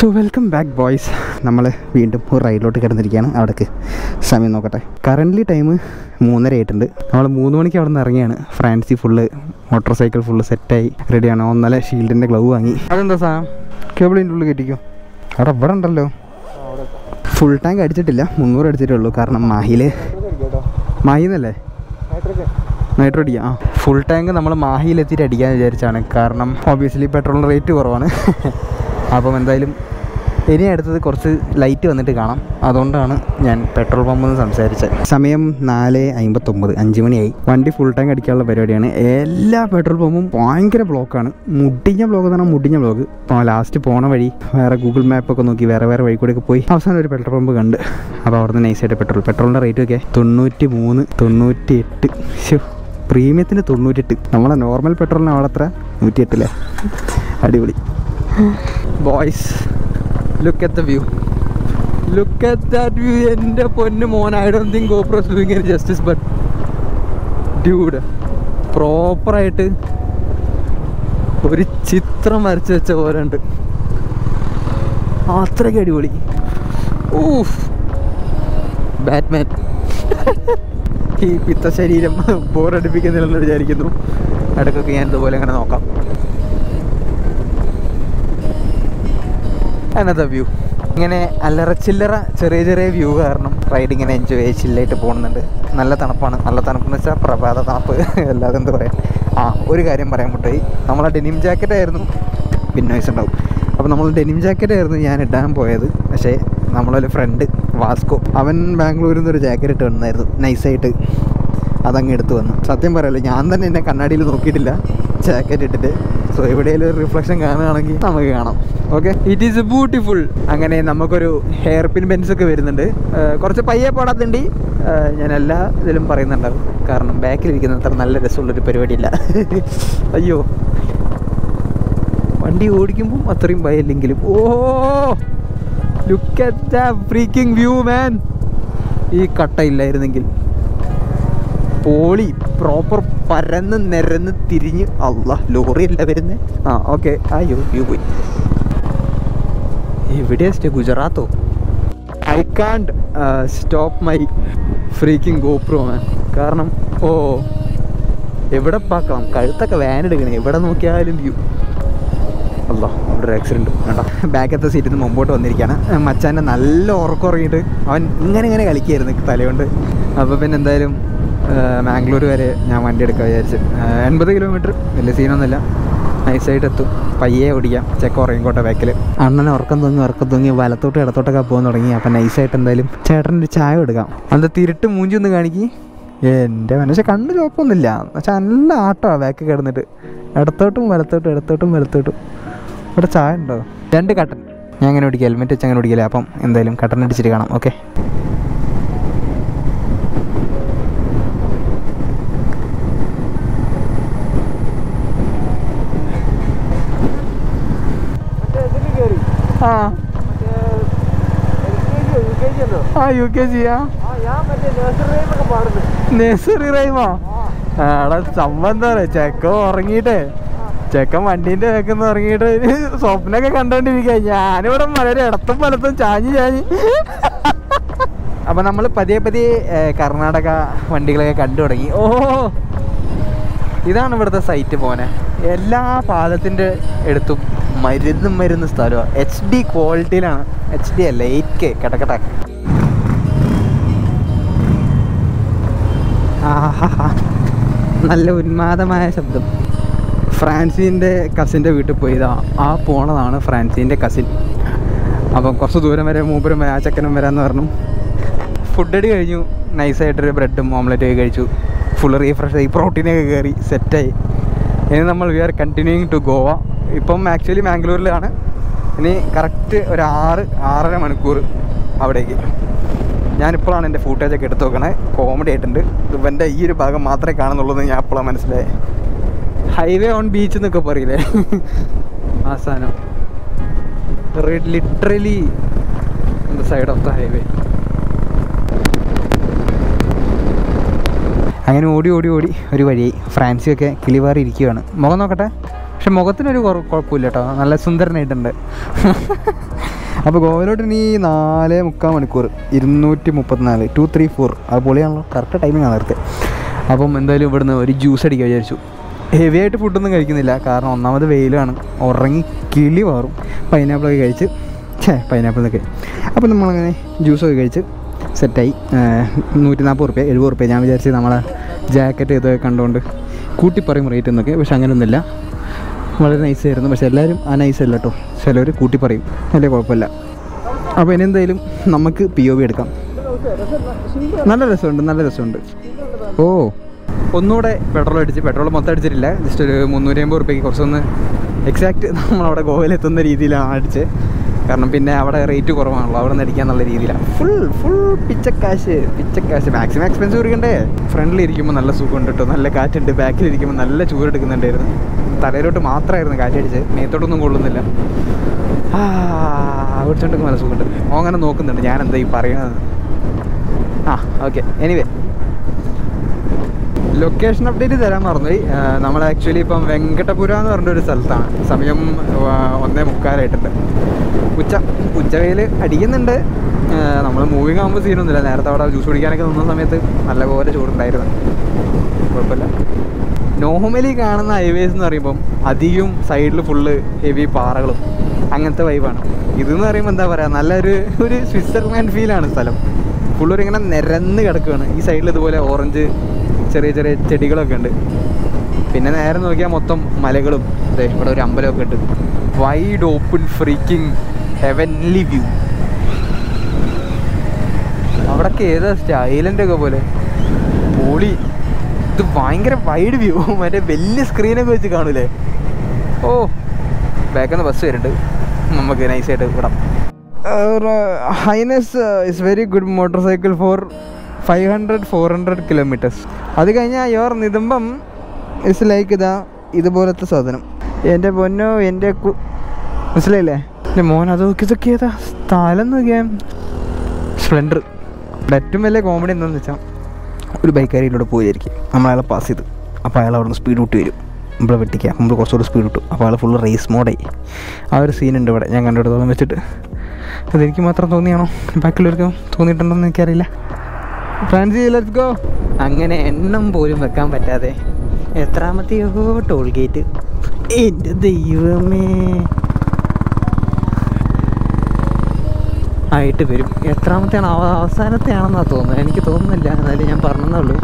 So welcome back boys. നമ്മൾ വീണ്ടും ഒരു റൈഡിലോട്ട് കിടന്നിരിക്കുകയാണ്. അവിടേക്ക് സമയം നോക്കട്ടെ. കറൻ്റ്ലി ടൈം 3:30 ആയിട്ടുണ്ട്. നമ്മൾ 3 മണിക്ക് അവിടെ നിന്ന് ഇറങ്ങിയാണ്. Francy full motorcycle full സെറ്റായി റെഡിയാണ്. ഒന്നല്ല ഷീൽഡിൻ്റെ ഗ്ലൗ വാങ്ങി. അതെന്താ സാധനം? കേബിളിൻ്റെ ഉള്ളിൽ കയറ്റിക്കോ. അവിടെ ഇവിടെ ഉണ്ടല്ലോ. ഫുൾ ടാങ്ക് അടിച്ചിട്ടില്ല, 300 അടിച്ചിട്ടേ ഉള്ളൂ. കാരണം മാഹിന്നല്ലേ നൈട്രോ അടിക്കാം. ഫുൾ ടാങ്ക് നമ്മൾ മാഹിയിലെത്തിയിട്ട് അടിക്കാമെന്ന് വിചാരിച്ചാണ്. കാരണം ഒബിയസ്ലി പെട്രോളിന് റേറ്റ് കുറവാണ്. അപ്പം എന്തായാലും ഇനി അടുത്തത് കുറച്ച് ലൈറ്റ് വന്നിട്ട് കാണാം. അതുകൊണ്ടാണ് ഞാൻ പെട്രോൾ പമ്പിൽ നിന്ന് സംസാരിച്ചത്. സമയം 4:59, 5 മണിയായി. വണ്ടി ഫുൾ ടാങ്ക് അടിക്കാനുള്ള പരിപാടിയാണ്. എല്ലാ പെട്രോൾ പമ്പും ഭയങ്കര ബ്ലോക്കാണ്. മുടിഞ്ഞ ബ്ലോക്ക് എന്ന് പറഞ്ഞാൽ മുടിഞ്ഞ ബ്ലോക്ക്. അപ്പോൾ ലാസ്റ്റ് പോണ വഴി വേറെ ഗൂഗിൾ മാപ്പൊക്കെ നോക്കി വേറെ വഴി കൂടെയൊക്കെ പോയി അവസാനം ഒരു പെട്രോൾ പമ്പ് കണ്ട്. അപ്പോൾ അവിടെ നിന്ന് നൈസായിട്ട് പെട്രോളിൻ്റെ റേറ്റൊക്കെ 93, 98. പ്രീമിയത്തിന് 98. നമ്മളെ നോർമൽ പെട്രോളിന് അവിടെ അത്ര 108 അല്ലേ. അടിപൊളി. Boys, look at the view. Look at that view. എൻ്റെ പൊന്നു മോൻ, I don't think GoPro is doing any justice, but dude, പ്രോപ്പറായിട്ട് ഒരു ചിത്രം വരച്ച് വെച്ച പോലെ ഉണ്ട്. അത്രയ്ക്ക് അടിപൊളി. ഊഫ്, ബാറ്റ്മാൻ. ഈ പിത്ത ശരീരം ബോറടിപ്പിക്കുന്നില്ലെന്ന് വിചാരിക്കുന്നു. ഇടയ്ക്കൊക്കെ ഞാൻ ഇതുപോലെ അങ്ങനെ നോക്കാം. Another view. ഇങ്ങനെ അല്ലറച്ചില്ലറ ചെറിയ ചെറിയ വ്യൂ കാരണം റൈഡ് ഇങ്ങനെ എൻജോയ് ചില്ലായിട്ട് പോകുന്നുണ്ട്. നല്ല തണുപ്പാണ്. നല്ല തണുപ്പെന്ന് വെച്ചാൽ പ്രഭാത തണുപ്പ്, അല്ലാതെ എന്താ പറയുക. ഒരു കാര്യം പറയാൻ മുട്ടായി. നമ്മളെ ഡെനിം ജാക്കറ്റായിരുന്നു, പിന്നെ നോയ്സ് ഉണ്ടാവും. അപ്പോൾ നമ്മൾ ഡെനിം ജാക്കറ്റായിരുന്നു ഞാൻ ഇടാൻ പോയത്. പക്ഷേ നമ്മളൊരു ഫ്രണ്ട് വാസ്കോ, അവൻ ബാംഗ്ലൂരിൽ നിന്നൊരു ജാക്കറ്റ് ഇട്ട് വന്നായിരുന്നു. നൈസായിട്ട് അതങ്ങ് എടുത്ത് വന്നു. സത്യം പറയാമല്ലോ, ഞാൻ തന്നെ എന്നെ കണ്ണാടിയിൽ നോക്കിയിട്ടില്ല ജാക്കറ്റ് ഇട്ടിട്ട്. സോ എവിടെയെങ്കിലും ഒരു റിഫ്ലക്ഷൻ കാണുകയാണെങ്കിൽ നമുക്ക് കാണാം. Okay, it is beautiful. അങ്ങനെ നമുക്കൊരു ഹെയർ പിൻ ബെൻസൊക്കെ വരുന്നുണ്ട്. കുറച്ച് പയ്യെ പോടാത്തുണ്ട്. ഞാൻ എല്ലാ ഇതിലും പറയുന്നുണ്ടാവും. കാരണം ബാക്കിലിരിക്കുന്ന അത്ര നല്ല രസമുള്ളൊരു പരിപാടിയില്ല. അയ്യോ, വണ്ടി ഓടിക്കുമ്പം അത്രയും ഭയമില്ലെങ്കിലും. Oh, look at the freaking view man. ഈ കട്ട ഇല്ലായിരുന്നെങ്കിൽ പോളി. പ്രോപ്പർ പരന്ന് നിരന്ന് തിരിഞ്ഞ്. അല്ലാ, ലോറിയല്ല വരുന്നത്. ഓക്കെ. അയ്യോ, വ്യൂ പോയി. എവിടെയാ സ്റ്റേ? ഗുജറാത്തോ? I can't stop my freaking GoPro man. കാരണം എവിടെ പാക്കാം, കഴുത്തൊക്കെ വാനെടുക്കണേ. എവിടെ നോക്കിയാലും വ്യൂ. അല്ലോ, അവിടെ ഒരു ആക്സിഡൻറ്റ് വേണ്ട. ബാക്കത്തെ സീറ്റിൽ നിന്ന് മുമ്പോട്ട് വന്നിരിക്കുകയാണ്. മച്ചാൻ്റെ നല്ല ഉറക്കം ഉറങ്ങിയിട്ട് അവൻ ഇങ്ങനെ കളിക്കുകയായിരുന്നു തലകൊണ്ട്. അപ്പോൾ പിന്നെ എന്തായാലും മാംഗ്ലൂർ വരെ ഞാൻ വണ്ടി എടുക്കാൻ വിചാരിച്ച്. 80 കിലോമീറ്റർ, വലിയ സീനൊന്നുമില്ല. നൈസായിട്ട് എത്തും. പയ്യെ ഓടിക്കാം. ചെക്ക ഉറങ്ങിക്കോട്ടെ ബാക്കിൽ. അണ്ണനെ ഉറക്കം തൂങ്ങി വലത്തോട്ട് ഇടത്തോട്ടൊക്കെ പോകാൻ തുടങ്ങി. അപ്പം നൈസായിട്ട് എന്തായാലും ചേട്ടനൊരു ചായ എടുക്കാം. അത് തിരുട്ട് മൂഞ്ചി ഒന്ന് കാണിക്കി. എൻ്റെ മനുഷ്യ കണ്ണ് ചോപ്പൊന്നുമില്ല. പക്ഷെ നല്ല ആട്ടമാണ് ബാക്ക് കിടന്നിട്ട്. ഇടത്തോട്ടും വലത്തോട്ടും. ഇവിടെ ചായ ഉണ്ടോ? 2 കട്ടൻ. ഞാൻ അങ്ങനെ ഓടിക്കുക, ഹെൽമെറ്റ് വെച്ച് അങ്ങനെ ഓടിക്കില്ല. അപ്പം എന്തായാലും കട്ടൻ അടിച്ചിട്ട് കാണാം. ഓക്കെ. UKG നഴ്സറി റൈമാ. അവിടെ സംബന്ധം ചെക്കൻ ഉറങ്ങിയിട്ടേ. ചെക്കൻ വണ്ടീൻ്റെ വേക്കെന്ന് ഇറങ്ങിയിട്ട് സ്വപ്നമൊക്കെ കണ്ടോണ്ടിരിക്കുക. ഞാനിവിടെ വളരെ ഇടത്തും വലത്തും ചാഞ്ഞ്. അപ്പം നമ്മൾ പതിയെ കർണാടക വണ്ടികളൊക്കെ കണ്ടു തുടങ്ങി. ഇതാണ് ഇവിടുത്തെ സൈറ്റ് പോനെ. എല്ലാ പാലത്തിൻ്റെ അടുത്തും മരുന്ന് സ്ഥലമാണ്. HD ക്വാളിറ്റിയിലാണ്. HD അല്ല, 8K. കിടക്കട്ടെ. നല്ല ഉന്മാദമായ ശബ്ദം. ഫ്രാൻസിൻ്റെ കസിൻ്റെ വീട്ടിൽ പോയതാ. പോണതാണ് ഫ്രാൻസിൻ്റെ കസിൻ. അപ്പം കുറച്ച് ദൂരം വരെ മൂപ്പരും ആ ചെക്കനും വരാമെന്ന് പറഞ്ഞു. ഫുഡ് അടി കഴിഞ്ഞു. നൈസായിട്ടൊരു ബ്രെഡും ഓംലെറ്റും ഒക്കെ കഴിച്ചു. ഫുൾ റീഫ്രഷ് ആയി, പ്രോട്ടീനൊക്കെ കയറി സെറ്റായി. ഇനി നമ്മൾ we are continuing to Goa. ഇപ്പം ആക്ച്വലി മാംഗ്ലൂരിലാണ്. ഇനി കറക്റ്റ് ഒരു 6-6.5 മണിക്കൂർ അവിടേക്ക്. ഞാനിപ്പോഴാണ് എൻ്റെ ഫൂട്ടേജൊക്കെ എടുത്ത് നോക്കണേ. കോമഡി ആയിട്ടുണ്ട്. ഇവൻ്റെ ഈ ഒരു ഭാഗം മാത്രമേ കാണുന്നുള്ളൂ എന്ന് ഞാൻ ഇപ്പോഴാണ് മനസ്സിലായത്. ഹൈവേ ഓൺ ബീച്ച് എന്നൊക്കെ പറയില്ലേ, ആ സാധനം. Literally on the side of the highway. അങ്ങനെ ഓടി ഒരു വഴിയായി. ഫ്രാൻസിയൊക്കെ കിളിവാറി ഇരിക്കുകയാണ്. മുഖം നോക്കട്ടെ. പക്ഷെ മുഖത്തിനൊരു കുഴപ്പമില്ല കേട്ടോ, നല്ല സുന്ദരനായിട്ടുണ്ട്. അപ്പോൾ ഗോവയിലോട്ട് ഇനി 4.25 മണിക്കൂർ 234 234 അത് പൊളിയാണല്ലോ, കറക്റ്റ് ടൈമിംഗ് ആണ് നേരത്തെ. അപ്പം എന്തായാലും ഇവിടുന്ന് ഒരു ജ്യൂസ് അടിക്കാൻ വിചാരിച്ചു. ഹെവി ആയിട്ട് ഫുഡൊന്നും കഴിക്കുന്നില്ല, കാരണം ഒന്നാമത് വെയിലാണ്, ഉറങ്ങി കിളി മാറും. പൈനാപ്പിളൊക്കെ കഴിച്ച് പൈനാപ്പിളൊക്കെ അപ്പോൾ നമ്മളങ്ങനെ ജ്യൂസൊക്കെ കഴിച്ച് സെറ്റായി. 140 റുപ്യ 70 റുപ്യ. ഞാൻ വിചാരിച്ച് നമ്മളെ ജാക്കറ്റ് ഇതൊക്കെ കണ്ടുകൊണ്ട് കൂട്ടിപ്പറയും റേറ്റ് എന്നൊക്കെ, പക്ഷെ അങ്ങനെയൊന്നുമില്ല, വളരെ നൈസായിരുന്നു. പക്ഷെ എല്ലാവരും ആ നൈസല്ല കേട്ടോ, ചിലവർ കൂട്ടിപ്പറയും, വലിയ കുഴപ്പമില്ല. അപ്പോൾ ഇനി എന്തായാലും നമുക്ക് POV എടുക്കാം. നല്ല രസമുണ്ട്. ഓ ഒന്നുകൂടെ പെട്രോൾ അടിച്ച്, പെട്രോൾ മൊത്തം അടിച്ചിട്ടില്ല, ജസ്റ്റ് ഒരു 350 റുപ്യക്ക് കുറച്ചൊന്ന് എക്സാക്റ്റ് നമ്മളവിടെ ഗോവയിലെത്തുന്ന രീതിയിലാണ് അടിച്ചത്. കാരണം പിന്നെ അവിടെ റേറ്റ് കുറവാണല്ലോ, അവിടെ നിന്ന് അടിക്കാന്നുള്ള രീതിയിലാണ്. ഫുൾ പിച്ചക്കാശ്. മാക്സിമം എക്സ്പെൻസ് കൊടുക്കണ്ടേ. ഫ്രണ്ടിലിരിക്കുമ്പോൾ നല്ല സുഖമുണ്ട് കേട്ടോ, നല്ല കാറ്റുണ്ട്. ബാക്കിലിരിക്കുമ്പോൾ നല്ല ചൂടെടുക്കുന്നുണ്ടായിരുന്നു. തലയിലോട്ട് മാത്രമായിരുന്നു കാറ്റടിച്ചത്, മേത്തോട്ടൊന്നും കൊള്ളുന്നില്ല. ഓടിച്ചോണ്ടൊക്കെ നല്ല സുഖമുണ്ട്. അങ്ങനെ നോക്കുന്നുണ്ട് ഞാൻ എന്താ ഈ പറയണത്. ഓക്കെ, എനിവേ ലൊക്കേഷൻ അപ്ഡേറ്റ് തരാൻ മറന്നുപോയി. നമ്മൾ ആക്ച്വലി ഇപ്പം വെങ്കടപുര എന്ന് പറഞ്ഞൊരു സ്ഥലത്താണ്. സമയം 1:45 ഉച്ചവെയിൽ അടിക്കുന്നുണ്ട്. നമ്മൾ മൂവിങ് ആകുമ്പോൾ സീനൊന്നുമില്ല. നേരത്തെ അവിടെ ജ്യൂസ് കുടിക്കാനൊക്കെ നിന്ന സമയത്ത് നല്ലപോലെ ചൂടുണ്ടായിരുന്നു, കുഴപ്പമില്ല. നോർമലി കാണുന്ന ഹൈവേസ് എന്ന് പറയുമ്പം അധികം സൈഡിൽ ഫുള്ള് ഹെവി പാറകളും അങ്ങനത്തെ വൈബാണ്. ഇതെന്ന് പറയുമ്പോൾ എന്താ പറയുക, നല്ലൊരു സ്വിറ്റ്സർലാൻഡ് ഫീലാണ് സ്ഥലം. ഫുള്ളൊരിങ്ങനെ നിരന്ന് കിടക്കുകയാണ്. ഈ സൈഡിൽ ഇതുപോലെ ഓറഞ്ച് ചെറിയ ചെടികളൊക്കെ ഉണ്ട്. പിന്നെ നേരെ നോക്കിയാൽ മൊത്തം മലകളും, ഇവിടെ ഒരു അമ്പലമൊക്കെ ഉണ്ട്. Wide open freaking heavenly view. അവിടെയൊക്കെ ഏതാ ഐലൻഡൊക്കെ പോലെ പൊളി. ഇത് ഭയങ്കര വൈഡ് വ്യൂ, മറ്റേ വലിയ സ്ക്രീനൊക്കെ വെച്ച് കാണൂലേ. ബാക്കിൽ നിന്ന് ബസ് വരുന്നുണ്ട്, നമുക്ക് നൈസായിട്ട് വിടാം. Highness is very good motor cycle four 500-400 kilometres. അത് കഴിഞ്ഞാൽ യോർ നിതംബം ഇസ് ലൈക്ക് ഇതുപോലത്തെ സാധനം. എൻ്റെ പൊന്നോ, എൻ്റെ മനസ്സിലായില്ലേ എൻ്റെ മോൻ. ഇതൊക്കെ ഏതാ സ്ഥലം നോക്കിയാൽ സ്പ്ലെൻഡർ. ഏറ്റവും വലിയ കോമഡി എന്താണെന്ന് വെച്ചാൽ, ഒരു ബൈക്കാരിയിലൂടെ പോയിരിക്കും, നമ്മളയാളെ പാസ് ചെയ്ത്. അപ്പോൾ അയാൾ അവിടെ നിന്ന് സ്പീഡ് വിട്ട് വരും, നമ്മളെ വെട്ടിക്കുക. നമ്മൾ കുറച്ചുകൂടെ സ്പീഡ് വിട്ടു, അപ്പോൾ അയാൾ ഫുള്ള് റേസ് മോഡായി. ആ ഒരു സീനുണ്ട് ഇവിടെ ഞാൻ കണ്ടെടുത്തോളം വെച്ചിട്ട്. അതെനിക്ക് മാത്രം തോന്നിയാണോ, ബാക്കിയുള്ളവർക്കും തോന്നിയിട്ടുണ്ടോയെന്ന് എനിക്കറിയില്ല. Francy let's go. അങ്ങനെ എണ്ണം പോലും വെക്കാൻ പറ്റാതെ എത്രാമത്തെയോ ടോൾ ഗേറ്റ്. എൻ്റെ ദൈവമേ, ആയിട്ട് വരും. എത്രാമത്തെയാണ്, അവസാനത്തെയാണെന്നാണ് തോന്നുന്നത്. എനിക്ക് തോന്നുന്നില്ല, എന്നാലും ഞാൻ പറഞ്ഞതേ ഉള്ളൂ.